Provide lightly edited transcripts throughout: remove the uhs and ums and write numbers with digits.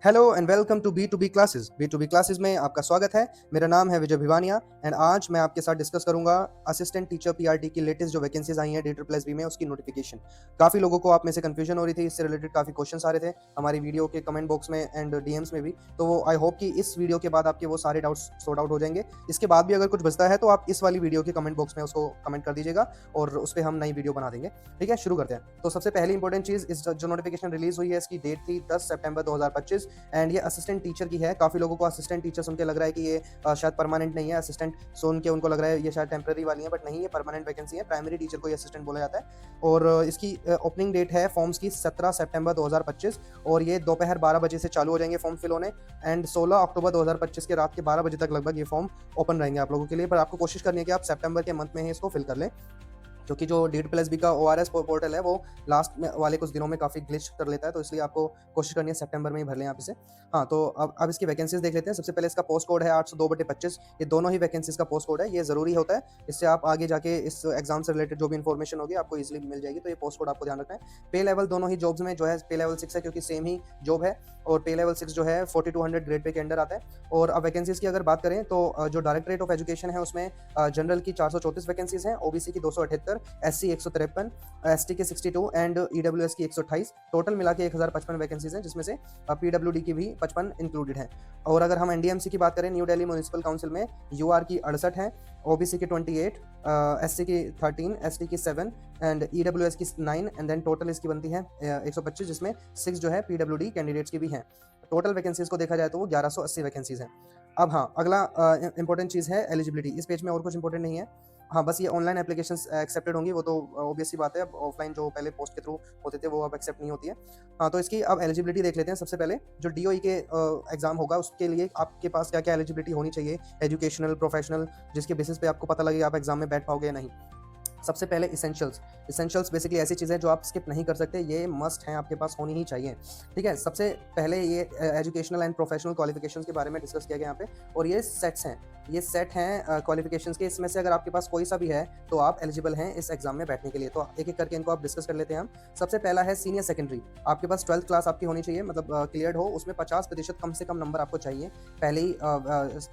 Hello and welcome to B classes. B classes में आपका स्वागत है। मेरा नाम है विजय भिवानिया एंड आज मैं आपके साथ डिस्कस करूंगा असिस्टेंट टीचर पीआरटी की लेटेस्ट जो वैकेंसीज आई हैं DSSB में, उसकी नोटिफिकेशन। काफ़ी लोगों को आप में से कंफ्यूजन हो रही थी, इससे रिलेटेड काफ़ी क्वेश्चंस आ रहे थे हमारी वीडियो के कमेंट बॉक्स में एंड डीएम्स में भी। तो आई होप कि इस वीडियो के बाद आपके वो सारे डाउट्स सॉर्ट आउट हो जाएंगे। इसके बाद भी अगर कुछ बचता है तो आप इस वाली वीडियो के कमेंट बॉक्स में उसको कमेंट कर दीजिएगा और उस पर हम नई वीडियो बना देंगे। ठीक है, शुरू करते हैं। तो सबसे पहली इंपॉर्टेंट चीज़, इस जो नोटिफिकेशन रिलीज हुई है इसकी डेट थी 10 सितंबर 2025 एंड ये असिस्टेंट टीचर की है। काफी लोगों को असिस्टेंट टीचर सुन के लग रहा है कि ये शायद परमानेंट नहीं है। असिस्टेंट सुन के उनको लग रहा है ये शायद टेम्पररी वाली है, बट नहीं, ये परमानेंट वैकेंसी है। प्राइमरी टीचर को ये असिस्टेंट बोला जाता है और इसकी ओपनिंग डेट है फॉर्म्स की 17 सितंबर 2025 और ये दोपहर 12 बजे से चालू हो जाएंगे फॉर्म फिल होने एंड 16 अक्टूबर 2025 के रात के 12 बजे तक लगभग ये फॉर्म ओपन रहेंगे आप लोगों के लिए। पर आपको कोशिश करनी है कि आप सितंबर के मंथ में ही इसको फिल कर लें, क्योंकि जो DSSB का ORS पोर्टल है वो लास्ट में वाले कुछ दिनों में काफ़ी ग्लिच कर लेता है, तो इसलिए आपको कोशिश करनी है सितंबर में ही भर लें आप इसे। हाँ, तो अब इसकी वैकेंसीज देख लेते हैं। सबसे पहले इसका पोस्ट कोड है 802/25। ये दोनों ही वैकेंसीज का पोस्ट कोड है, ये ज़रूरी होता है। इससे आप आगे जाके इस एग्जाम से रिलेटेड जो भी इन्फॉर्मेशन होगी आपको इजिली मिल जाएगी, तो ये पोस्ट कोड आपको ध्यान रखना है। पे लेवल दोनों ही जॉब्स में जो है पे लेवल 6 है, क्योंकि सेम ही जॉब है और पे लेवल 6 जो है 4200 ग्रेड पे के अंडर आता है। और अब वैकेंसीज की अगर बात करें तो जो डायरेक्टरेट ऑफ एजुकेशन है उसमें जनरल की 434 वैकेंसीज हैं, OBC की 278, SC 153, ST के 62 एंड EWS की 128। टोटल मिला के 1055 वैकेंसीज हैं, जिसमें से PWD की भी 55 इंक्लूडेड हैं। और अगर हम NDMC की बात करें, न्यू दिल्ली म्यूनिसिपल काउंसिल में UR की 68 है, OBC की 28, SC की 13, ST की 7 एंड EWS की 9 एंड देन टोटल इसकी बनती है 125, जिसमें 6 जो है PWD कैंडिडेट्स की भी हैं। टोटल वैकेंसीज को देखा जाए तो वो 1180 वैकेंसीज हैं। अब हाँ, अगला इंपॉर्टेंट चीज़ है एलिजिबिलिटी। इस पेज में और कुछ इंपॉर्टेंट नहीं है। हाँ, बस ये ऑनलाइन एप्लीकेशंस एक्सेप्टेड होंगी, वो तो ऑब्वियस सी बात है। अब ऑफलाइन जो पहले पोस्ट के थ्रू होते थे वो अब एक्सेप्ट नहीं होती है। हाँ, तो इसकी अब एलिजिबिलिटी देख लेते हैं। सबसे पहले जो DOE के एग्जाम होगा उसके लिए आपके पास क्या क्या एलिजिबिलिटी होनी चाहिए, एजुकेशनल, प्रोफेशनल, जिसके बेसिस पे आपको पता लगे आप एग्जाम में बैठ पाओगे या नहीं। सबसे पहले इसेंशियल्स बेसिकली ऐसी चीज़ें जो आप स्किप नहीं कर सकते, ये मस्ट हैं, आपके पास होनी ही चाहिए। ठीक है, सबसे पहले ये एजुकेशनल एंड प्रोफेशनल क्वालिफिकेशंस के बारे में डिस्कस किया गया यहाँ पे, और ये सेट्स हैं, ये सेट हैं क्वालिफिकेशंस के। इसमें से अगर आपके पास कोई सा भी है तो आप एलिजिबल हैं इस एग्जाम में बैठने के लिए। तो एक एक करके इनको आप डिस्कस कर लेते हैं हम। सबसे पहला है सीनियर सेकेंडरी। आपके पास 12th क्लास आपकी होनी चाहिए, मतलब क्लियर्ड हो, उसमें 50% कम से कम नंबर आपको चाहिए पहले ही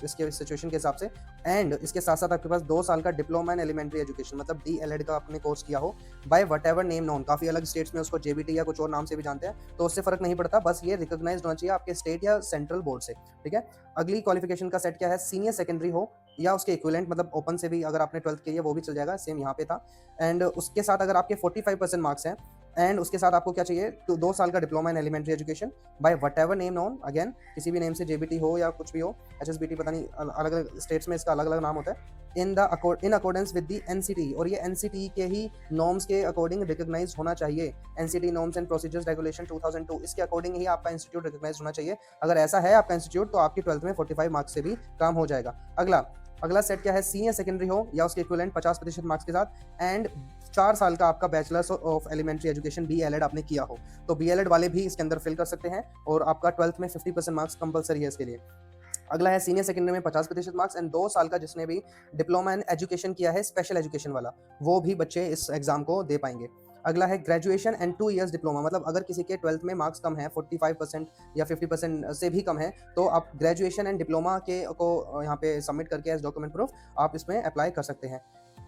इसके सिचुएशन के हिसाब से। एंड इसके साथ साथ आपके पास 2 साल का डिप्लोमा इन एलिमेंट्री एजुकेशन, मतलब DLED का आपने कोर्स किया हो by whatever name known. काफी अलग स्टेट्स में उसको JBT या कुछ और नाम से भी जानते हैं, तो उससे फर्क नहीं पड़ता, बस ये रिकॉग्नाइज्ड होना चाहिए आपके स्टेट या सेंट्रल बोर्ड से। ठीक है, अगली क्वालिफिकेशन का सेट क्या है, सीनियर सेकेंडरी हो या उसके इक्विवेलेंट, मतलब ओपन से भी अगर आपने 12th की है वो भी चल जाएगा, सेम यहाँ पे था। एंड उसके साथ अगर आपके 45% मार्क्स हैं एंड उसके साथ आपको क्या चाहिए, तो 2 साल का diploma in elementary education by whatever name known. Again किसी भी नेम से, JBT हो या कुछ भी हो, HSBT, पता नहीं, अलग अलग स्टेट्स में इसका अलग अलग नाम होता है। In accordance with the NCT, और ये NCT के ही नॉर्म्स के अकॉर्डिंग रिकॉग्नाइज होना चाहिए। NCT norms and procedures regulation 2002, इसके अकॉर्डिंग ही आपका इंस्टीट्यूट रिकॉग्नाइज होना चाहिए। अगर ऐसा है आपका इंस्टीट्यूट तो आपकी 12th में 45 मार्क्स से भी काम हो जाएगा। अगला सेट क्या है, सीनियर सेकेंडरी हो या उसके इक्विवेलेंट 50% मार्क्स के साथ एंड 4 साल का आपका bachelor's of elementary education BLED आपने किया हो, तो BLED वाले भी इसके अंदर फिल कर सकते हैं और आपका 12th में 50% मार्क्स कंपलसरी है इसके लिए। अगला है सीनियर सेकेंडरी में 50% मार्क्स एंड 2 साल का जिसने भी डिप्लोमा इन एजुकेशन किया है, स्पेशल एजुकेशन वाला, वो भी बच्चे इस एग्जाम को दे पाएंगे। अगला है ग्रेजुएशन एंड 2 इयर्स डिप्लोमा, मतलब अगर किसी के 12th में मार्क्स कम है, 45% या 50% से भी कम है, तो आप ग्रेजुएशन एंड डिप्लोमा के को यहाँ पे सबमिट करके एज डॉक्यूमेंट प्रूफ आप इसमें अप्लाई कर सकते हैं।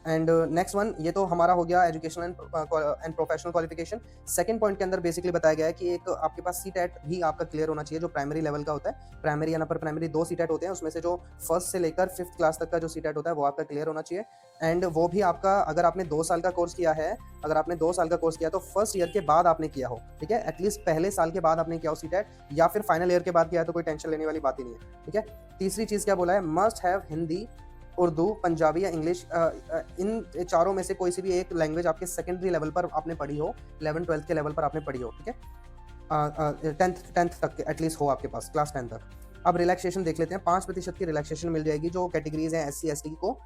एंड नेक्स्ट वन, ये तो हमारा हो गया educational and professional qualification. Second point के अंदर बेसिकली बताया गया है कि एक आपके पास CTET भी आपका क्लियर होना चाहिए, जो प्राइमरी लेवल का होता है। प्राइमरी या अपर प्राइमरी 2 CTET होते हैं, उसमें से जो फर्स्ट से लेकर 5th क्लास तक का जो CTET होता है वो आपका क्लियर होना चाहिए। एंड वो भी आपका, अगर आपने 2 साल का कोर्स किया है, अगर आपने 2 साल का कोर्स किया तो फर्स्ट ईयर के बाद आपने किया हो। ठीक है, एटलीस्ट पहले साल के बाद आपने किया हो CTET, या फिर फाइनल ईयर के बाद किया है तो कोई टेंशन लेने वाली बात ही नहीं है। ठीक है, तीसरी चीज क्या बोला है, मस्ट हैव हिंदी, उर्दू, पंजाबी या इंग्लिश, इन चारों में से कोई सी भी एक लैंग्वेज आपके सेकेंडरी लेवल पर आपने पढ़ी हो, 11th-12th के लेवल पर आपने पढ़ी हो। ठीक है, 10th तक एटलीस्ट हो आपके पास, क्लास 10 तक। अब रिलैक्सेशन देख लेते हैं। 5% की रिलैक्सेशन मिल जाएगी जो कैटेगरीज हैं SC ST को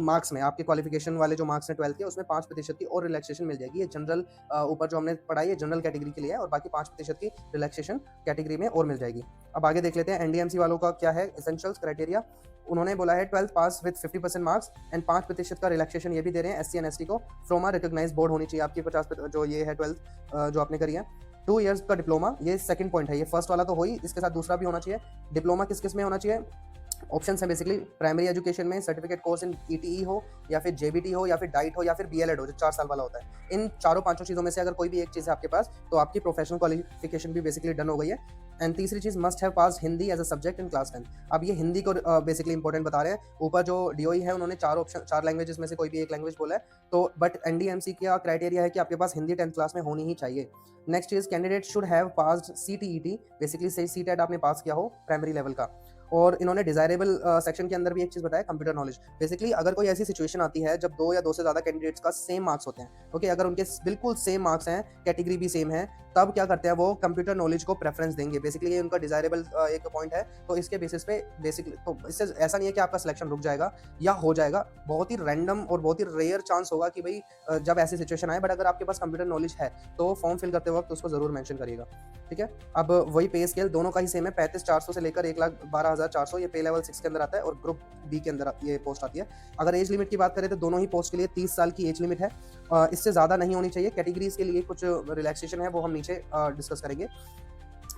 मार्क्स में, आपके क्वालिफिकेशन वाले जो मार्क्स हैं 12th के, उसमें 5% की और रिलैक्सेशन मिल जाएगी। ये जनरल ऊपर जो हमने पढ़ाई है जनरल कैटेगरी के लिए है, और बाकी 5% की रिलैक्सेशन कैटेगरी में और मिल जाएगी। अब आगे देख लेते हैं NDMC वालों का क्या है एसेंशियल्स क्राइटेरिया। उन्होंने बोला है 12th pass with 50% marks and 5% का रिलैक्सेशन ये भी दे रहे हैं SC एंड ST को फ्रॉम अ रिकॉग्नाइज्ड बोर्ड होनी चाहिए आपकी 50 जो ये है 12th जो आपने करी है। 2 इयर्स का डिप्लोमा, ये सेकंड पॉइंट है। ये फर्स्ट वाला तो हो ही, इसके साथ दूसरा भी होना चाहिए। डिप्लोमा किस किस में होना चाहिए? ऑप्शंस हैं बेसिकली, प्राइमरी एजुकेशन में सर्टिफिकेट कोर्स इन ईटीई हो, या फिर जेबीटी हो, या फिर डाइट हो, या फिर बीएलएड हो जो 4 साल वाला होता है। इन चारों पांचों चीज़ों में से अगर कोई भी एक चीज़ है आपके पास, तो आपकी प्रोफेशनल क्वालिफिकेशन भी बेसिकली डन हो गई है। एंड तीसरी चीज़, must have pass Hindi as a subject in class 10। अब ये हिंदी को बेसिकली इंपॉर्टेंट बता रहे हैं। ऊपर जो डीओई है उन्होंने 4 लैंग्वेजेस में से कोई भी एक लैंग्वेज बोला है, तो बट एनडीएमसी का क्राइटेरिया है कि आपके पास हिंदी 10th क्लास में होनी ही चाहिए। Next is candidate should have passed CTET, basically सही सीटेट आपने पास किया हो प्राइमरी लेवल का। और इन्होंने डिजायरेबल सेक्शन के अंदर भी एक चीज बताया, कंप्यूटर नॉलेज। बेसिकली अगर कोई ऐसी सिचुएशन आती है जब 2 या 2 से ज्यादा कैंडिडेट्स का सेम मार्क्स होते हैं, ओके, अगर उनके बिल्कुल सेम मार्क्स हैं, कैटेगरी भी सेम है, तब क्या करते हैं वो कंप्यूटर नॉलेज को प्रेफरेंस देंगे। बेसिकली ये उनका डिजायरेबल एक पॉइंट है। तो इसके बेसिस पे बेसिकली, तो इससे ऐसा नहीं है कि आपका सिलेक्शन रुक जाएगा या हो जाएगा, बहुत ही रैंडम और बहुत ही रेयर चांस होगा कि भाई जब ऐसी सिचुएशन आए। बट अगर आपके पास कंप्यूटर नॉलेज है तो फॉर्म फिल करते वक्त उसको जरूर मेंशन करिएगा, ठीक है। अब वही पे स्केल दोनों का ही सेम है, 35,400 से लेकर 1,12,400, ये पे लेवल 6 के अंदर आता है और ग्रुप बी के अंदर ये पोस्ट आती है। अगर एज लिमिट की बात करें तो दोनों ही पोस्ट के लिए 30 साल की एज लिमिट है, इससे ज़्यादा नहीं होनी चाहिए। कैटेगरीज के लिए कुछ रिलैक्सेशन है, वो हम नीचे डिस्कस करेंगे।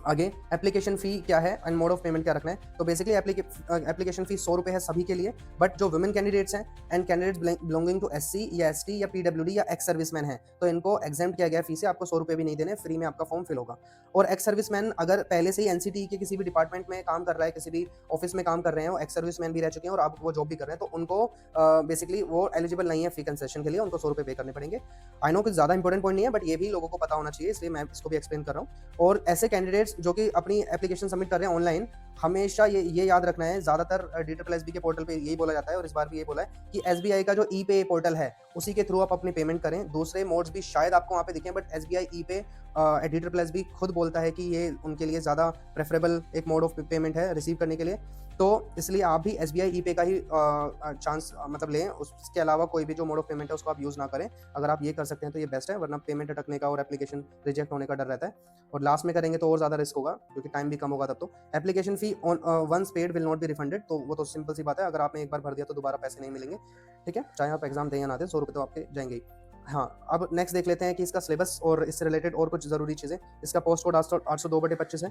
आगे एप्लीकेशन फ़ी क्या है एंड मोड ऑफ पेमेंट क्या रखना है। तो बेसिकली एप्लीकेशन फ़ी 100 रुपये है सभी के लिए, बट जो वुमेन कैंडिडेट्स हैं and candidates belonging to SC या एसटी या पीडब्ल्यूडी या एक्स सर्विसमैन है, तो इनको एग्जेम्प्ट किया गया फी से, आपको 100 रुपये भी नहीं देने, फ्री में आपका फॉर्म फिल होगा। और एक्स सर्विसमैन अगर पहले से ही एनसीटी के किसी भी डिपार्टमेंट में काम कर रहा है, किसी भी ऑफिस में काम कर रहे हैं, वो एक्स सर्विसमैन भी रह चुके हैं और आप वो जॉब भी कर रहे हैं, तो उनको बेसिकली वो एलिजिबल नहीं है फी कंसेशन के लिए, उनको 100 रुपये पे करने पड़ेंगे। आई नो कि ज़्यादा इंपॉर्टेंट पॉइंट नहीं है, बट ये भी लोगों को पता होना चाहिए, इसलिए मैं इसको भी एक्सप्लेन कर रहा हूँ। और ऐसे कैंडिडेट्स जो कि अपनी एप्लीकेशन सबमिट कर रहे हैं ऑनलाइन, हमेशा ये याद रखना है, ज़्यादातर DSSB के पोर्टल पे यही बोला जाता है और इस बार भी ये बोला है कि SBI का जो ई पे पोर्टल है उसी के थ्रू आप अपनी पेमेंट करें। दूसरे मोड्स भी शायद आपको वहाँ पे दिखें, बट SBI ई पे DSSB खुद बोलता है कि ये उनके लिए ज़्यादा प्रेफरेबल एक मोड ऑफ पेमेंट है रिसीव करने के लिए। तो इसलिए आप भी SBI ई पे का ही चांस मतलब लें, उसके अलावा कोई भी जो मोड ऑफ पेमेंट है उसको आप यूज़ ना करें। अगर आप ये कर सकते हैं तो ये बेस्ट है, वरना पेमेंट अटकने का और एप्लीकेशन रिजेक्ट होने का डर रहता है, और लास्ट में करेंगे तो और ज़्यादा रिस्क होगा क्योंकि टाइम भी कम होगा तब। तो application fee once paid will not be refunded, तो वो तो सिंपल सी बात है, अगर आपने एक बार भर दिया तो दोबारा पैसे नहीं मिलेंगे, ठीक है, चाहे आप एग्जाम दें या ना दें, 100 रुपये तो आपके जाएंगे ही। हाँ, अब नेक्स्ट देख लेते हैं कि इसका सिलेबस और इससे रिलेटेड और कुछ ज़रूरी चीज़ें। इसका पोस्ट कोड 802/25 है।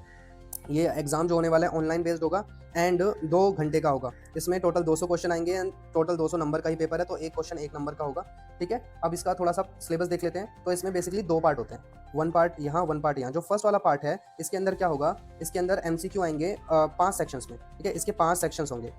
ये एग्जाम जो होने वाला है ऑनलाइन बेस्ड होगा एंड 2 घंटे का होगा। इसमें टोटल 200 क्वेश्चन आएंगे एंड टोटल 200 नंबर का ही पेपर है, तो एक क्वेश्चन 1 नंबर का होगा, ठीक है। अब इसका थोड़ा सा सिलेबस देख लेते हैं। तो इसमें बेसिकली 2 पार्ट होते हैं, 1 पार्ट यहाँ 1 पार्ट यहाँ। जो फर्स्ट वाला पार्ट है इसके अंदर क्या होगा, इसके अंदर MCQ आएंगे 5 सेक्शंस में, ठीक है। इसके 5 सेक्शंस होंगे,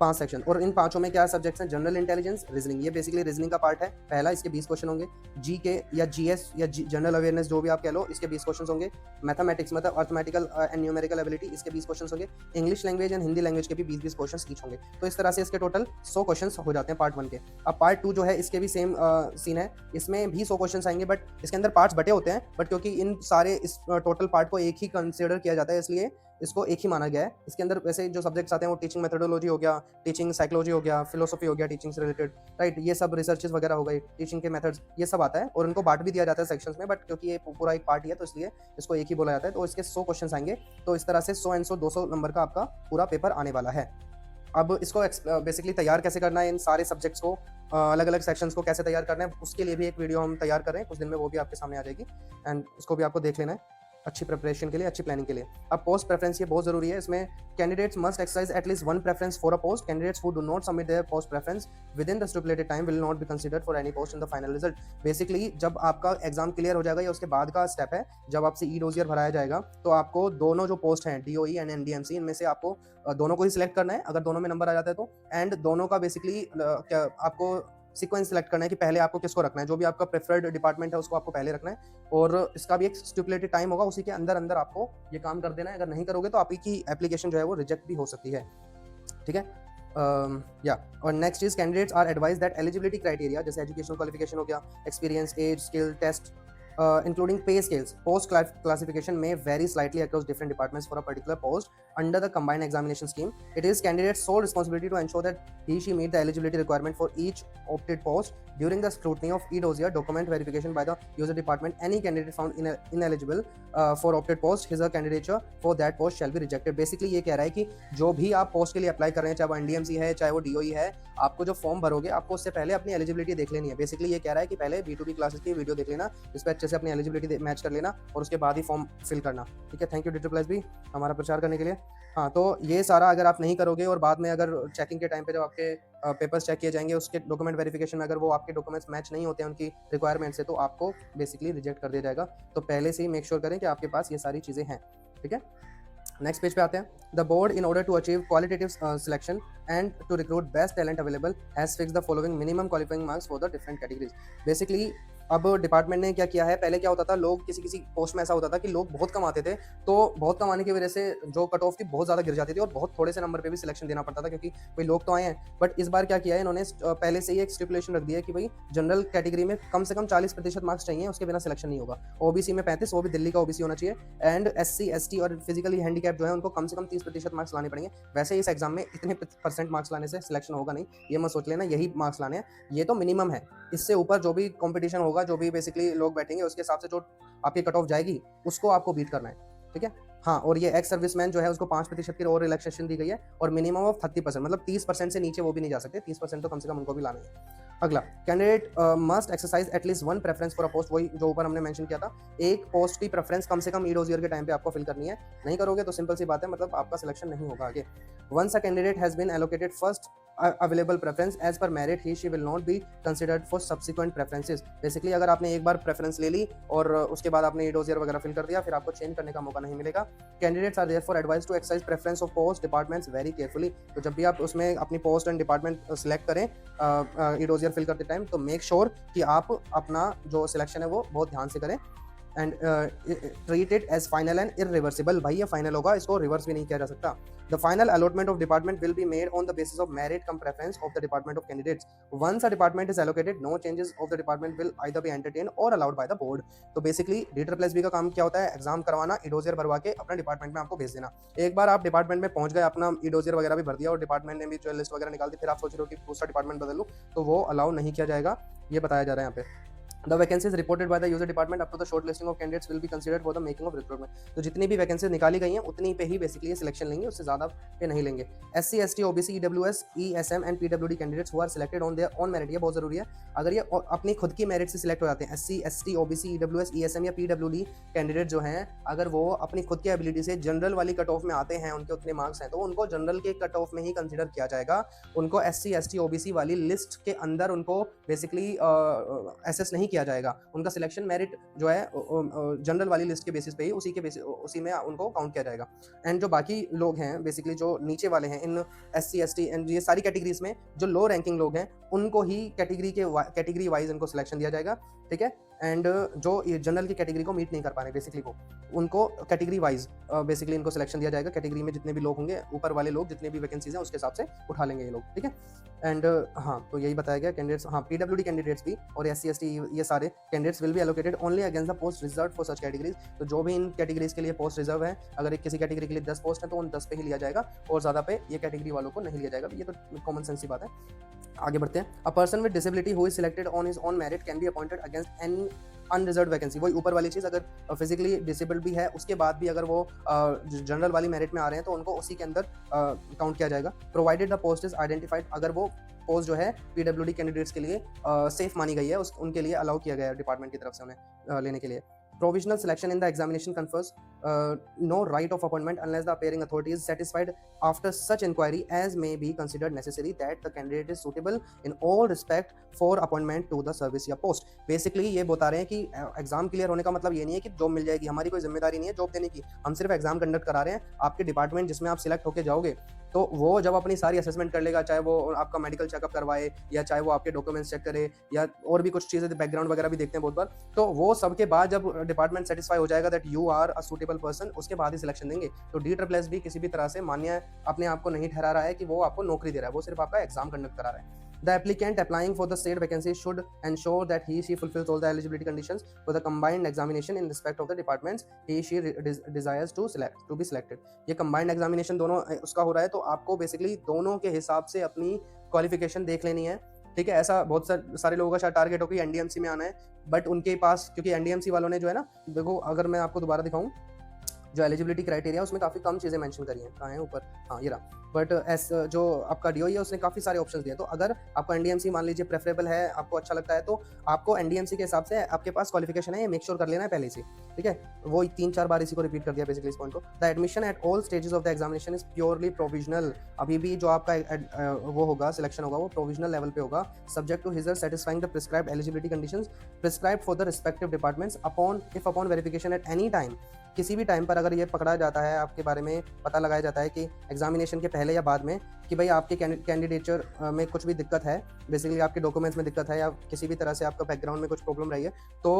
5 सेक्शन, और इन पांचों में क्या सब्जेक्ट्स हैं, जनरल इंटेलिजेंस, रीजनिंग, ये बेसिकली रीजनिंग का पार्ट है पहला, इसके 20 क्वेश्चन होंगे। जीके या जीएस या जनरल अवेयरनेस जो भी आप कह लो, इसके 20 क्वेश्चन होंगे। मैथमेटिक्स मतलब अर्थमेटिकल एंड न्यूमेरिकल एबिलिटी, इसके 20 क्वेश्चन होंगे। English language and Hindi language के भी 20-20 क्वेश्चन ईच होंगे। तो इस तरह से इसके टोटल 100 क्वेश्चन हो जाते हैं पार्ट 1 के। अब पार्ट 2 जो है इसके भी सेम सीन है, इसमें भी 100 क्वेश्चन आएंगे, बट इसके अंदर पार्ट्स बटे होते हैं, बट क्योंकि इन सारे इस टोटल पार्ट को एक ही कंसिडर किया जाता है इसलिए इसको एक ही माना गया है। इसके अंदर वैसे जो सब्जेक्ट्स आते हैं वो टीचिंग मेथोडोलॉजी हो गया, टीचिंग साइकोलॉजी हो गया, फिलोसफी हो गया टीचिंग से रिलेटेड, राइट, ये सब रिसर्चेस वगैरह हो गई, टीचिंग के मेथड्स, ये सब आता है, और इनको बांट भी दिया जाता है सेक्शंस में, बट क्योंकि ये पूरा एक पार्ट ही है तो इसलिए इसको एक ही बोला जाता है। तो इसके 100 क्वेश्चन आएंगे, तो इस तरह से 100 एंड 100 200 नंबर का आपका पूरा पेपर आने वाला है। अब इसको बेसिकली तैयार कैसे करना है, इन सारे सब्जेक्ट्स को अलग अलग सेक्शंस को कैसे तैयार करना है, उसके लिए भी एक वीडियो हम तैयार कर रहे हैं कुछ दिन में, वो भी आपके सामने आ जाएगी एंड उसको भी आपको देख लेना है अच्छी प्रिपरेशन के लिए, अच्छी प्लानिंग के लिए। अब पोस्ट प्रेफरेंस ये बहुत जरूरी है, इसमें candidates must exercise at least 1 preference for a post. Candidates who do not submit there post preference with in the stipulated time will not be considered for any post in the final result. Basically जब आपका exam clear हो जाएगा या उसके बाद का step है, जब आपसे ई डोजियर भराया जाएगा, तो आपको दोनों जो पोस्ट हैं DOE एंड NDMC, इनमें से आपको दोनों को ही सिलेक्ट करना है अगर दोनों में नंबर आ जाता है तो, एंड दोनों का बेसिकली आपको सीक्वेंस सेलेक्ट करना है कि पहले आपको किसको रखना है, जो भी आपका प्रेफर्ड डिपार्टमेंट है उसको आपको पहले रखना है, और इसका भी एक स्टिपुलेटेड टाइम होगा, उसी के अंदर अंदर आपको ये काम कर देना है। अगर नहीं करोगे तो आपकी एप्लीकेशन जो है वो रिजेक्ट भी हो सकती है, ठीक है। या और next is candidates are advise that eligibility criteria, जैसे एजुकेशनल क्वालिफिकेशन हो गया, experience, age, skill test, including pay scales. Post classification may vary slightly across different departments for a particular post under the combined examination scheme. It is candidate's sole responsibility to ensure that she meet the eligibility requirement for each opted post. During the scrutiny of e-dossier document verification by the user department, any candidate found ineligible for opted post, his or candidature for that post shall be rejected. Basically ये कह रहा है कि जो भी आप post के लिए अप्लाई कर रहे हैं, चाहे वो NDMC है चाहे वो DOE है, आपको जो फॉर्म भरोगे आपको उससे पहले अपनी एलिजिबिलिटी देख लेनी है। बेसिकली ये कह रहा है कि पहले B2B क्लासेस की वीडियो देख लेना, जिस पर अच्छे अच्छे से अपनी एलिजिबिलिटी मैच कर लेना और उसके बाद ही फॉर्म फिल करना। ठीक है, थैंक यू D+B हमारा प्रचार करने के लिए। हाँ, तो ये सारा अगर आप नहीं करोगे और बाद में अगर चेकिंग के टाइम पे जब आपके पेपर्स चेक किए जाएंगे, उसके डॉक्यूमेंट वेरिफिकेशन में अगर वो आपके डॉक्यूमेंट्स मैच नहीं होते हैं उनकी रिक्वायरमेंट से, तो आपको बेसिकली रिजेक्ट कर दिया जाएगा। तो पहले से ही मेक श्योर करें कि आपके पास ये सारी चीज़ें हैं। ठीक है, नेक्स्ट पेज पे आते हैं। The board in order to achieve qualitative selection and to recruit best talent available has fixed the following minimum qualifying marks for the different categories. Basically अब डिपार्टमेंट ने क्या किया है, पहले क्या होता था, लोग किसी किसी पोस्ट में ऐसा होता था कि लोग बहुत कम आते थे, तो बहुत कम आने की वजह से जो कट ऑफ थी बहुत ज़्यादा गिर जाती थी और बहुत थोड़े से नंबर पे भी सिलेक्शन देना पड़ता था क्योंकि भाई लोग तो आए हैं। बट इस बार क्या किया है इन्होंने, पहले से ही एक स्टिपुलेशन रख दिया है कि भाई जनरल कैटेगरी में कम से कम 40% मार्क्स चाहिए, उसके बिना सिलेक्शन नहीं होगा। ओबीसी में 35, वो भी दिल्ली का ओबीसी होना चाहिए, एंड SC ST और फिजिकली हैंडीकैप जो है उनको कम से कम 30% मार्क्स लाने पड़ेंगे। वैसे इस एग्जाम में इतने % मार्क्स लाने से सिलेक्शन होगा नहीं, ये मत सोच लेना यही मार्क्स लाने हैं, ये तो मिनिमम है। इससे ऊपर जो भी कंपटीशन होगा, जो भी बेसिकली लोग बैठेंगे, उसके हिसाब से जो आपकी कट ऑफ जाएगी उसको आपको बीट करना है। ठीक है, हाँ, और ये एक्स सर्विसमैन जो है उसको 5% की और रिलैक्सेशन दी गई है और मिनिमम ऑफ 30%, मतलब 30% से नीचे वो भी नहीं जा सकते, 30% तो कम से कम उनको भी लाना है। अगला, candidate must exercise at least one preference for a post, वही जो ऊपर हमने मेंशन किया था, एक पोस्ट की प्रेफरेंस कम से कम ई-डोजियर के टाइम पे आपको फिल करनी है। नहीं करोगे तो सिंपल सी बात है, मतलब आपका सिलेक्शन नहीं होगा आगे। Once a candidate has been allocated first available preference as per merit, he she will not be considered for subsequent preferences. Basically अगर आपने एक बार प्रेफरेंस ले ली और उसके बाद आपने ई-डोजियर वगैरह फिल कर दिया, फिर आपको चेंज करने का मौका नहीं मिलेगा। Candidates are therefore advised to exercise preference of post departments very carefully. तो जब भी आप उसमें अपनी पोस्ट एंड डिपार्टमेंट सिलेक्ट करें ई-डोजियर फिल करते टाइम, तो मेक श्योर कि आप अपना जो सिलेक्शन है वो बहुत ध्यान से करें and treat it as final and irreversible. भाई ये फाइनल होगा, इसको रिवर्स भी नहीं किया जा सकता। The final allotment of department will be made on the basis of merit cum preference of the department of candidates. Once a department is allocated, no changes of the department will either be entertained or allowed by the board. तो basically D+B का काम क्या होता है, exam करवाना, ई-डोजियर भरवा के अपने डिपार्टमेंट में आपको भेज देना। एक बार आप डिपार्टमेंट में पहुंच गए, अपना ई-डोजियर वगैरह भी भर दिया और डिपार्टमेंट ने भी जो लिस्ट वगैरह निकाल दी, फिर आप सोच रहे हो कि दूसरा डिपार्टमेंट बदल लूँ, तो वो अलाउ नहीं किया जाएगा, ये बताया जा रहा है यहाँ पे। The vacancies reported by the user department up to the shortlisting of candidates will be considered for the making of recruitment. तो जितनी भी वैकेंसीज निकाली गई हैं उतनी पे ही बेसिकली ये सिलेक्शन लेंगे, उससे ज़्यादा पे नहीं लेंगे। SC ST OBC EWS ESM and PWD candidates who are selected on their own merit, ये बहुत ज़रूरी है। अगर ये अपनी खुद की मेरिट से सिलेक्ट हो जाते हैं, SC ST OBC EWS ESM या PWD कैंडिडेट जो हैं, अगर वो अपनी खुद की एबिलिटी से जनरल वाली कट ऑफ में आते हैं, उनके उतने मार्क्स हैं, तो उनको जनरल के कट ऑफ में ही कंसिडर किया जाएगा। उनको SC ST OBC वाली लिस्ट के अंदर उनको बेसिकली एसेस नहीं किया जाएगा। उनका सिलेक्शन मेरिट जो है जनरल वाली लिस्ट के बेसिस पे ही उसी में उनको काउंट किया जाएगा। एंड जो बाकी लोग हैं बेसिकली जो नीचे वाले हैं इन SC ST एंड ये सारी कैटेगरीज में जो लो रैंकिंग लोग हैं, उनको ही कैटेगरी वाइज इनको सिलेक्शन दिया जाएगा। ठीक है, एंड जो ये जनरल की कैटेगरी को मीट नहीं कर पा रहे बेसिकली उनको कैटेगरी वाइज बेसिकली इनको सिलेक्शन दिया जाएगा। कैटेगरी में जितने भी लोग होंगे, ऊपर वाले लोग जितने भी वैकेंसीज हैं उसके हिसाब से उठा लेंगे ये लोग। ठीक है, एंड हाँ, तो यही बताया गया कैंडिडेट्स, हाँ, PWD कैंडिडेट्स भी और SC ST ये सारे candidates will be allocated only against the post reserve for such categories. तो जो भी इन कैटेगरीज के लिए पोस्ट रिजर्व है, अगर एक किसी कैटेगरी के लिए 10 पोस्ट है तो उन 10 पे ही लिया जाएगा और ज़्यादा पे ये कैटेगरी वालों को नहीं लिया जाएगा। ये तो कॉमन सेंस की बात है। आगे बढ़ते हैं। A person with disability who is selected on his own merit can be appointed against any unreserve vacancy. वही ऊपर वाली चीज़, अगर फिजिकली डिसेबल्ड भी है उसके बाद भी अगर वो जनरल वाली मेरिट में आ रहे हैं तो उनको उसी के अंदर काउंट किया जाएगा। Provided the post is identified, अगर वो पोस्ट जो है PWD कैंडिडेट्स के लिए सेफ मानी गई है, उनके लिए अलाउ किया गया है डिपार्टमेंट की तरफ से उन्हें लेने के लिए। Provisional selection in the examination confers no right of appointment unless the appearing authority is satisfied after such inquiry as may be considered necessary that the candidate is suitable in all respect for appointment to the service या post। Basically ये बता रहे हैं कि exam clear होने का मतलब ये नहीं है कि जॉब मिल जाएगी, हमारी कोई जिम्मेदारी नहीं है जॉब देने की, हम सिर्फ एग्जाम कंडक्ट करा रहे हैं। आपके डिपार्टमेंट जिसमें आप सिलेक्ट होकर जाओगे तो वो जब अपनी सारी असेसमेंट कर लेगा, चाहे वो आपका मेडिकल चेकअप करवाए या चाहे वो आपके डॉक्यूमेंट्स चेक करे या और भी कुछ चीज़ें बैकग्राउंड वगैरह भी देखते हैं बहुत बार, तो वो सबके बाद जब डिपार्टमेंट सेटिस्फाई हो जाएगा that you are a suitable person, उसके बाद ही सिलेक्शन देंगे। तो D+B किसी भी तरह से मान्य अपने आप को नहीं ठहरा रहा है कि वो आपको नौकरी दे रहा है, वो सिर्फ आपका एग्जाम कंडक्ट करा रहा है। The applicant applying for the state vacancy should ensure that he/she fulfills all the eligibility conditions for the combined examination in respect of the departments he/she desires to be selected। ये combined examination दोनों उसका हो रहा है, तो आपको basically दोनों के हिसाब से अपनी क्वालिफिकेशन देख लेनी है। ठीक है, ऐसा बहुत सारे लोगों का शायद टारगेट हो कि NDMC में आना है, बट उनके पास क्योंकि NDMC वालों ने जो है ना, देखो अगर मैं आपको दोबारा दिखाऊं, जो एलिजिबिलिटी क्राइटेरिया उसमें काफ़ी कम चीज़ें मेंशन करी हैं। कहाँ है ऊपर? हाँ, ये रहा। बट एस जो आपका डीओई है उसने काफ़ी सारे ऑप्शंस दिए हैं। तो अगर आपको एनडीएमसी मान लीजिए प्रेफरेबल है, आपको अच्छा लगता है, तो आपको एनडीएमसी के हिसाब से आपके पास क्वालिफिकेशन है, ये मेक श्योर कर लेना है पहले से, ठीक है? वो 3-4 बार इसी को रिपीट कर दिया बेसिकली इस पॉइंट को। The admission at all stages of the examination is purely provisional. अभी भी जो आपका वो होगा, सिलेक्शन होगा, वो प्रोविजनल लेवल पे होगा, subject to his her satisfying the prescribed eligibility conditions prescribed for the respective departments upon if upon verification at any time. किसी भी टाइम पर अगर ये पकड़ा जाता है, आपके बारे में पता लगाया जाता है कि एग्जामिनेशन के पहले या बाद में कि भाई आपके कैंडिडेचर में कुछ भी दिक्कत है, बेसिकली आपके डॉक्यूमेंट्स में दिक्कत है या किसी भी तरह से आपका बैकग्राउंड में कुछ प्रॉब्लम रही है, तो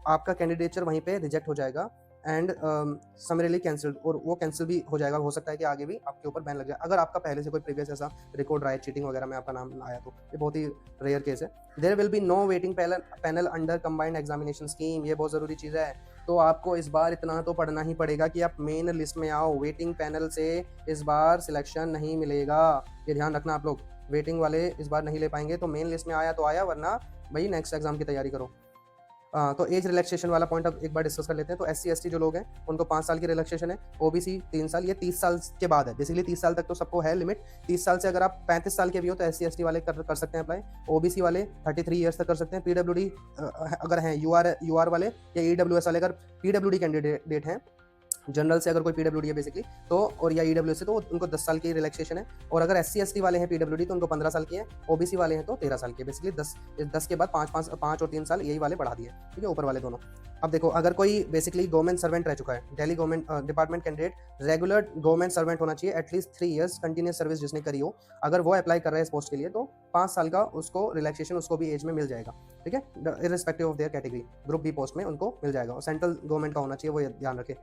आपका कैंडिडेचर वहीं पे रिजेक्ट हो जाएगा एंड समरीली कैंसिल्ड, और वो कैंसिल भी हो जाएगा। हो सकता है कि आगे भी आपके ऊपर बैन लग जाए अगर आपका पहले से कोई प्रीवियस ऐसा रिकॉर्ड रहा है, चीटिंग वगैरह में आपका नाम आया तो। ये बहुत ही रेयर केस है। There will be no waiting panel under combined examination scheme. ये बहुत ज़रूरी चीज़ है। तो आपको इस बार इतना तो पढ़ना ही पड़ेगा कि आप मेन लिस्ट में आओ। वेटिंग पैनल से इस बार सिलेक्शन नहीं मिलेगा, ये ध्यान रखना आप लोग। वेटिंग वाले इस बार नहीं ले पाएंगे, तो मेन लिस्ट में आया तो आया, वरना भाई नेक्स्ट एग्जाम की तैयारी करो। तो एज रिलैक्सेशन वाला पॉइंट अब एक बार डिस्कस कर लेते हैं। तो एससी एसटी जो लोग हैं उनको 5 साल की रिलैक्सेशन है, ओबीसी 3 साल, ये 30 साल के बाद है। बेसिकली 30 साल तक तो सबको है लिमिट। 30 साल से अगर आप 35 साल के भी हो तो एससी एसटी वाले कर सकते हैं अप्लाई। ओबीसी वाले 33 ईयर्स तक कर सकते हैं। पीडब्ल्यूडी अगर हैं, यूआर वाले या ईडब्ल्यूएस वाले अगर पीडब्ल्यूडी कैंडिडेट हैं, जनरल से अगर कोई पीडब्ल्यूडी है बेसिकली तो, और या ईडब्ल्यू से, तो उनको 10 साल की रिलैक्सेशन है। और अगर एससी एसटी वाले हैं पीडब्ल्यूडी तो उनको 15 साल की है। ओबीसी वाले हैं तो 13 साल की। बेसिकली 10 के बाद 5 और 3 साल यही वाले बढ़ा दिए, ठीक है, ऊपर वाले दोनों। अब देखो, अगर कोई बेसिकली गवर्नमेंट सर्वेंट रह चुका है, Delhi government department candidate, regular government servant होना चाहिए, एटलीस्ट 3 ईयर्स कंटिन्यूस सर्विस जिसने करी हो, अगर वो अप्लाई कर रहा है इस पोस्ट के लिए, तो 5 साल का उसको रिलैक्सेशन उसको भी एज में मिल जाएगा, ठीक है, irrespective of their category. Group B post में उनको मिल जाएगा, और सेंट्रल गवर्नमेंट का होना चाहिए, वो ध्यान रखें।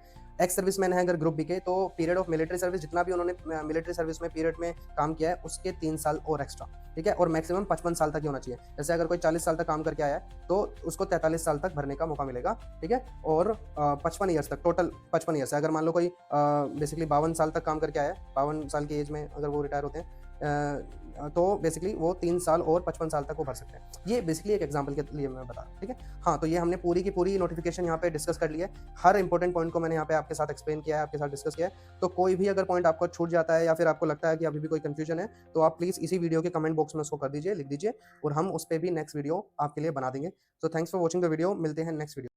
एक्स सर्विसमैन है अगर ग्रुप बी के, तो पीरियड ऑफ मिलिट्री सर्विस, जितना भी उन्होंने मिलिट्री सर्विस में पीरियड में काम किया है उसके 3 साल और एक्स्ट्रा, ठीक है, और मैक्सिमम 55 साल तक ही होना चाहिए। जैसे अगर कोई 40 साल तक काम करके आया है तो उसको 43 साल तक भरने का मौका मिलेगा, ठीक है, और 55 ईयर्स तक, टोटल 55 ईयर्स है। अगर मान लो कोई बेसिकली 52 साल तक काम करके आया है, 52 साल की एज में अगर वो रिटायर होते हैं, तो बेसिकली वो 3 साल और 55 साल तक वो भर सकते हैं। ये बेसिकली एक एग्जांपल के लिए मैं बता रहा हूँ, ठीक है। हाँ, तो ये हमने पूरी की पूरी नोटिफिकेशन यहाँ पे डिस्कस कर लिया है। हर इंपॉर्टेंट पॉइंट को मैंने यहाँ पे आपके साथ एक्सप्लेन किया है, आपके साथ डिस्कस किया है। तो कोई भी अगर पॉइंट आपको छूट जाता है या फिर आपको लगता है कि अभी भी कोई कंफ्यूजन है, तो आप प्लीज़ इसी वीडियो के कमेंट बॉक्स में उसको कर दीजिए, लिख दीजिए, और हम उस पर भी नेक्स्ट वीडियो आपके लिए बना देंगे। तो thanks for watching the video, मिलते हैं नेक्स्ट वीडियो।